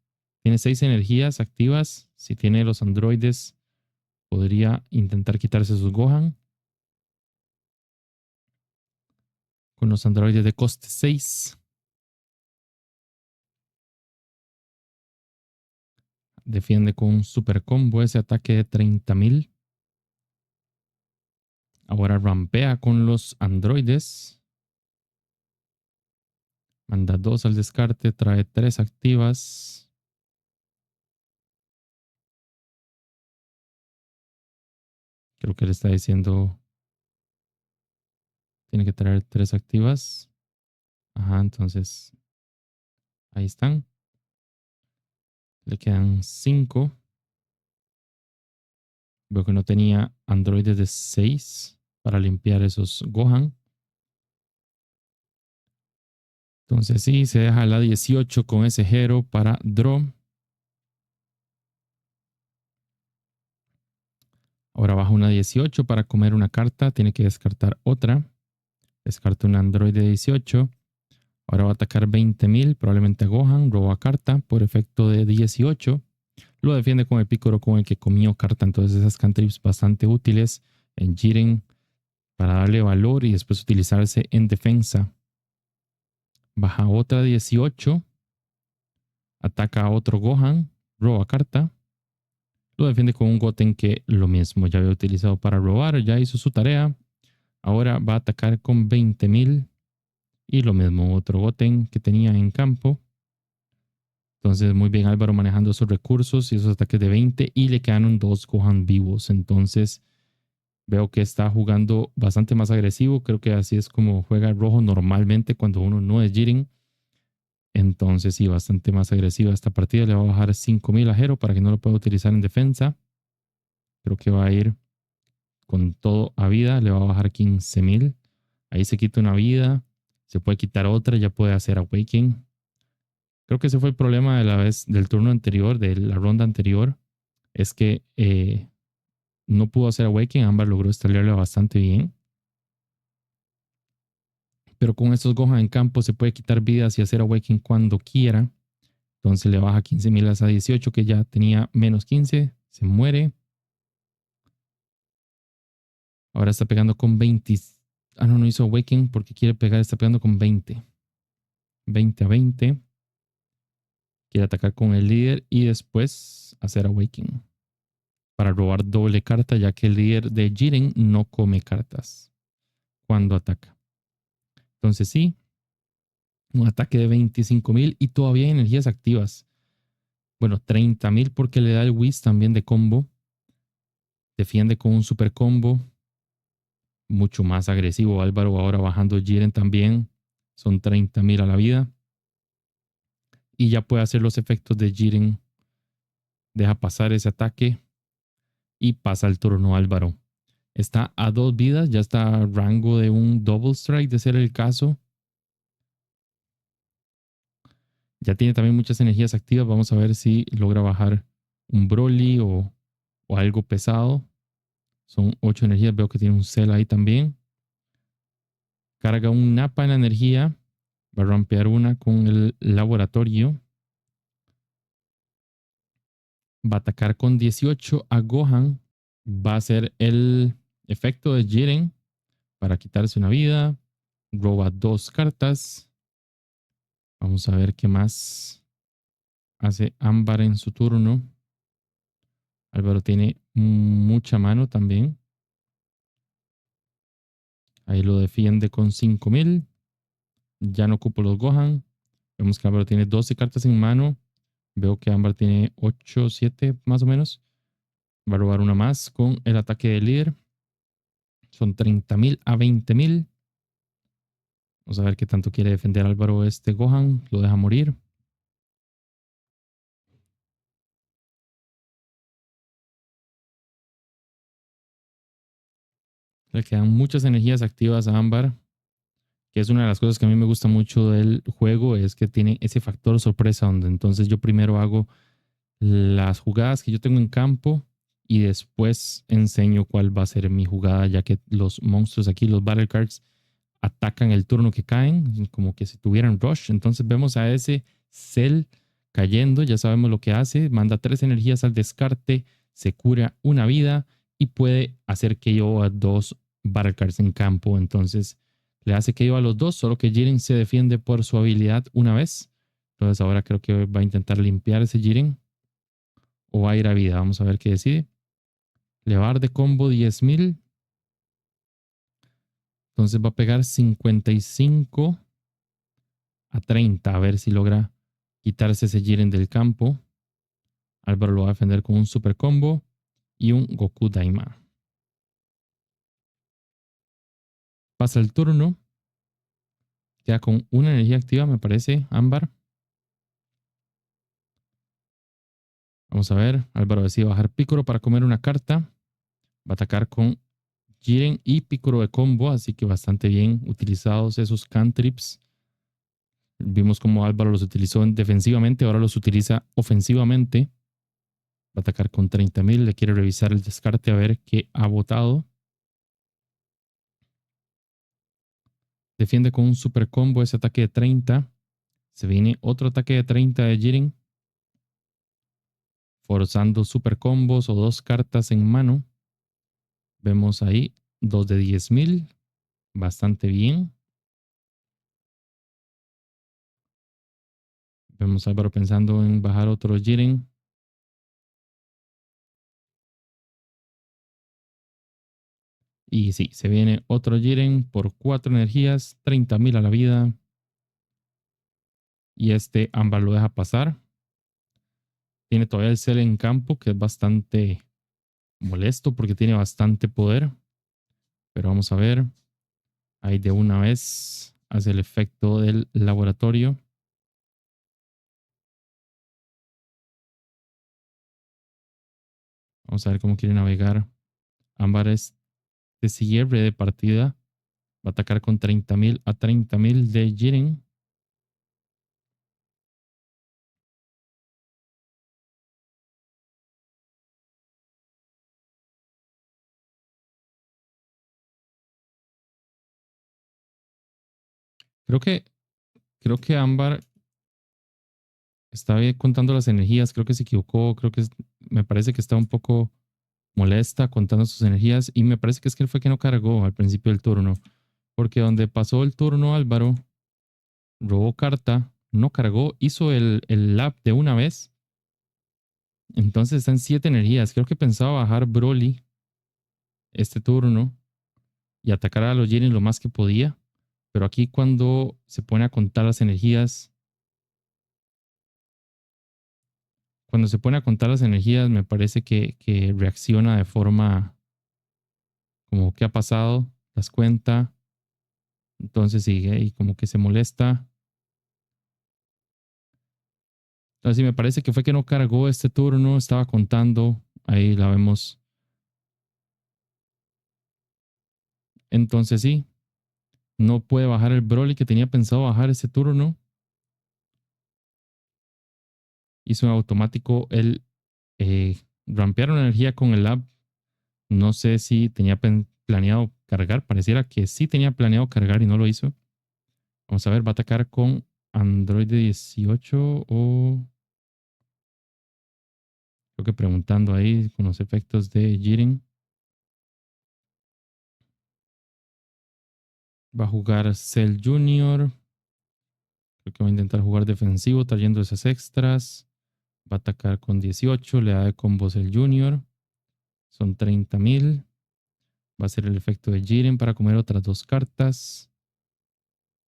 Tiene 6 energías activas. Si tiene los androides, podría intentar quitarse sus Gohan. Con los androides de coste 6. Defiende con un super combo ese ataque de 30,000. Ahora rampea con los androides. Manda 2 al descarte. Trae 3 activas. Creo que le está diciendo tiene que traer 3 activas. Ajá, entonces ahí están. Le quedan 5. Veo que no tenía androides de 6. para limpiar esos Gohan. Entonces sí, se deja la 18 con ese Hero para draw. Ahora baja una 18 para comer una carta. Tiene que descartar otra. Descarta un Android de 18. Ahora va a atacar 20,000, probablemente a Gohan. Roba carta por efecto de 18. Lo defiende con el Picoro con el que comió carta. Entonces esas cantrips bastante útiles en Jiren para darle valor y después utilizarse en defensa. Baja otra 18. Ataca a otro Gohan. Roba carta. Lo defiende con un Goten que lo mismo ya había utilizado para robar. Ya hizo su tarea. Ahora va a atacar con 20,000. Y lo mismo otro Goten que tenía en campo. Entonces muy bien Álvaro manejando esos recursos y esos ataques de 20. Y le quedaron 2 Gohan vivos. Entonces veo que está jugando bastante más agresivo. Creo que así es como juega el rojo normalmente cuando uno no es Jiren. Entonces sí, bastante más agresiva esta partida. Le va a bajar 5,000 a Hero para que no lo pueda utilizar en defensa. Creo que va a ir con todo a vida. Le va a bajar 15,000. Ahí se quita una vida. Se puede quitar otra. Ya puede hacer Awaken. Creo que ese fue el problema de la vez del turno anterior, de la ronda anterior. Es que no pudo hacer Awaken. Ámbar logró estallarle bastante bien. Pero con estos Gohan en campo se puede quitar vidas y hacer Awaken cuando quiera. Entonces le baja 15,000 a esa 18 que ya tenía menos 15. Se muere. Ahora está pegando con 20. Ah, no, no hizo Awaken porque quiere pegar. Está pegando con 20. 20 a 20. Quiere atacar con el líder y después hacer Awaken. Para robar doble carta ya que el líder de Jiren no come cartas cuando ataca. Entonces sí, un ataque de 25,000 y todavía hay energías activas. Bueno, 30,000 porque le da el Whis también de combo. Defiende con un super combo. Mucho más agresivo Álvaro. Ahora bajando Jiren también. Son 30,000 a la vida. Y ya puede hacer los efectos de Jiren. Deja pasar ese ataque. Y pasa el turno Álvaro. Está a 2 vidas. Ya está a rango de un Double Strike de ser el caso. Ya tiene también muchas energías activas. Vamos a ver si logra bajar un Broly o algo pesado. Son 8 energías. Veo que tiene un Cell ahí también. Carga un Nappa en la energía. Va a rampear una con el laboratorio. Va a atacar con 18 a Gohan. Va a hacer el efecto de Jiren para quitarse una vida. Roba 2 cartas. Vamos a ver qué más hace Ámbar en su turno. Álvaro tiene mucha mano también. Ahí lo defiende con 5,000. Ya no ocupo los Gohan. Vemos que Álvaro tiene 12 cartas en mano. Veo que Ámbar tiene 8, 7 más o menos. Va a robar una más con el ataque del líder. Son 30,000 a 20,000. Vamos a ver qué tanto quiere defender Álvaro este Gohan. Lo deja morir. Le quedan muchas energías activas a Ámbar, que es una de las cosas que a mí me gusta mucho del juego, es que tiene ese factor sorpresa donde entonces yo primero hago las jugadas que yo tengo en campo y después enseño cuál va a ser mi jugada, ya que los monstruos aquí, los Battle Cards, atacan el turno que caen, como que si tuvieran rush. Entonces vemos a ese Cell cayendo, ya sabemos lo que hace, manda 3 energías al descarte, se cura una vida y puede hacer que yo a 2 Battle Cards en campo. Entonces le hace que yo a los 2, solo que Jiren se defiende por su habilidad una vez. Entonces ahora creo que va a intentar limpiar ese Jiren o va a ir a vida. Vamos a ver qué decide. Le va a dar de combo 10,000. Entonces va a pegar 55 a 30. A ver si logra quitarse ese Jiren del campo. Álvaro lo va a defender con un super combo y un Goku Daima. Pasa el turno. Queda con una energía activa, me parece, Ámbar. Vamos a ver. Álvaro decide bajar Piccolo para comer una carta. Va a atacar con Jiren y Picoro de combo, así que bastante bien utilizados esos cantrips. Vimos cómo Álvaro los utilizó defensivamente, ahora los utiliza ofensivamente. Va a atacar con 30.000, le quiere revisar el descarte a ver qué ha botado. Defiende con un super combo ese ataque de 30. Se viene otro ataque de 30 de Jiren. Forzando super combos o dos cartas en mano. Vemos ahí dos de 10.000. Bastante bien. Vemos a Álvaro pensando en bajar otro Jiren. Y sí, se viene otro Jiren por 4 energías, 30.000 a la vida. Y este Ámbar lo deja pasar. Tiene todavía el Cell en campo, que es bastante molesto porque tiene bastante poder. Pero vamos a ver. Ahí de una vez hace el efecto del laboratorio. Vamos a ver cómo quiere navegar. Ámbar es de cierre de partida. Va a atacar con 30.000 a 30.000 de Jiren. Creo que, creo que Ámbar está bien contando las energías. Creo que se equivocó. Me parece que está un poco molesta contando sus energías. Y me parece que es que él fue que no cargó al principio del turno. Porque donde pasó el turno Álvaro, robó carta, no cargó, hizo el lap de una vez. Entonces están 7 energías. Creo que pensaba bajar Broly este turno y atacar a los Jiren lo más que podía. Pero aquí cuando se pone a contar las energías, me parece que reacciona de forma como ¿qué ha pasado? Las cuenta. Entonces sigue y como que se molesta. Entonces sí, me parece que fue que no cargó este turno, estaba contando. Ahí la vemos. Entonces sí, no puede bajar el Broly que tenía pensado bajar ese turno. Hizo en automático el rampear una energía con el lab. No sé si tenía planeado cargar. Pareciera que sí tenía planeado cargar y no lo hizo. Vamos a ver, va a atacar con Android 18 o... Creo que preguntando ahí con los efectos de Jiren. Va a jugar Cell Junior. Creo que va a intentar jugar defensivo trayendo esas extras. Va a atacar con 18. Le da de combos el Junior. Son 30.000. Va a ser el efecto de Jiren para comer otras dos cartas.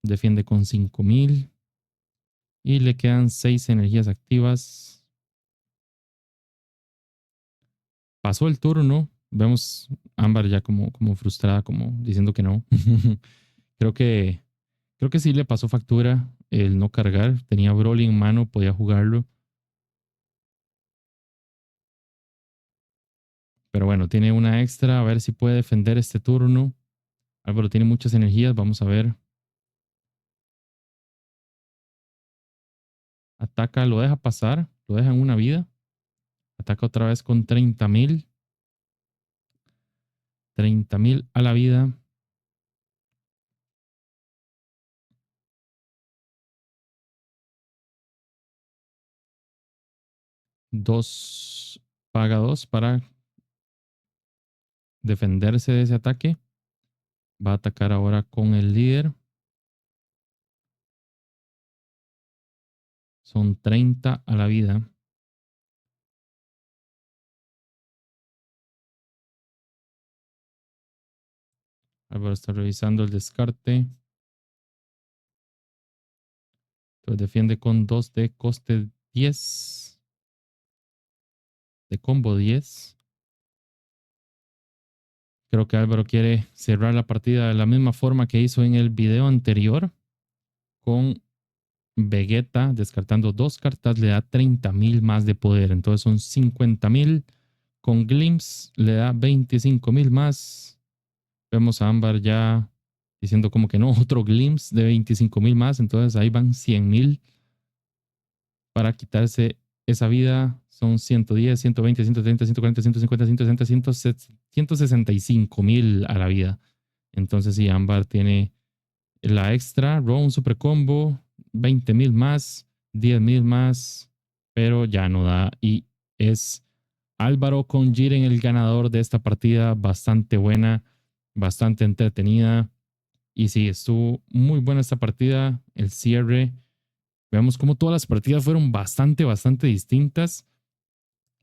Defiende con 5.000. Y le quedan 6 energías activas. Pasó el turno. Vemos Ámbar ya como frustrada, como diciendo que no. Creo que, creo que sí le pasó factura el no cargar. Tenía Broly en mano, podía jugarlo. Pero bueno, tiene una extra. A ver si puede defender este turno. Álvaro tiene muchas energías. Vamos a ver. Ataca, lo deja pasar. Lo deja en una vida. Ataca otra vez con 30.000. 30.000 a la vida. Dos, paga 2 para defenderse de ese ataque. Va a atacar ahora con el líder. Son 30 a la vida. Álvaro está revisando el descarte. Entonces defiende con 2 de coste 10. De combo 10. Creo que Álvaro quiere cerrar la partida de la misma forma que hizo en el video anterior. Con Vegeta descartando 2 cartas le da 30.000 más de poder. Entonces son 50.000. Con Glimpse le da 25.000 más. Vemos a Ámbar ya diciendo como que no, otro glimpse de 25,000 más. Entonces ahí van 100,000 para quitarse esa vida. Son 110, 120, 130, 140, 150, 160, 165,000 a la vida. Entonces sí, Ámbar tiene la extra, Round Super Combo, 20,000 más, 10,000 más, pero ya no da. Y es Álvaro con Jiren el ganador de esta partida, bastante buena, bastante entretenida. Y sí, estuvo muy buena esta partida, el cierre. Veamos cómo todas las partidas fueron bastante distintas.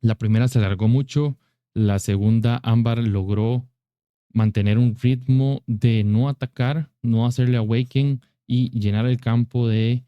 La primera se alargó mucho, la segunda Ámbar logró mantener un ritmo de no atacar, no hacerle awaken y llenar el campo de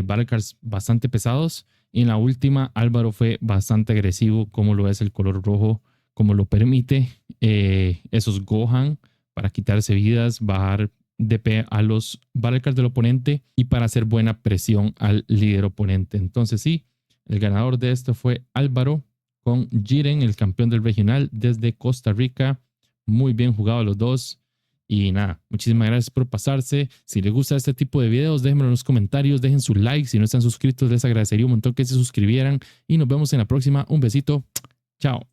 Battlecars bastante pesados. Y en la última, Álvaro fue bastante agresivo, como lo es el color rojo, como lo permite esos Gohan para quitarse vidas, bajar DP a los Battlecars del oponente y para hacer buena presión al líder oponente. Entonces sí, el ganador de esto fue Álvaro con Jiren, el campeón del regional desde Costa Rica. Muy bien jugado los dos. Y nada, muchísimas gracias por pasarse. Si les gusta este tipo de videos, déjenmelo en los comentarios, dejen su like. Si no están suscritos, les agradecería un montón que se suscribieran. Y nos vemos en la próxima. Un besito. Chao.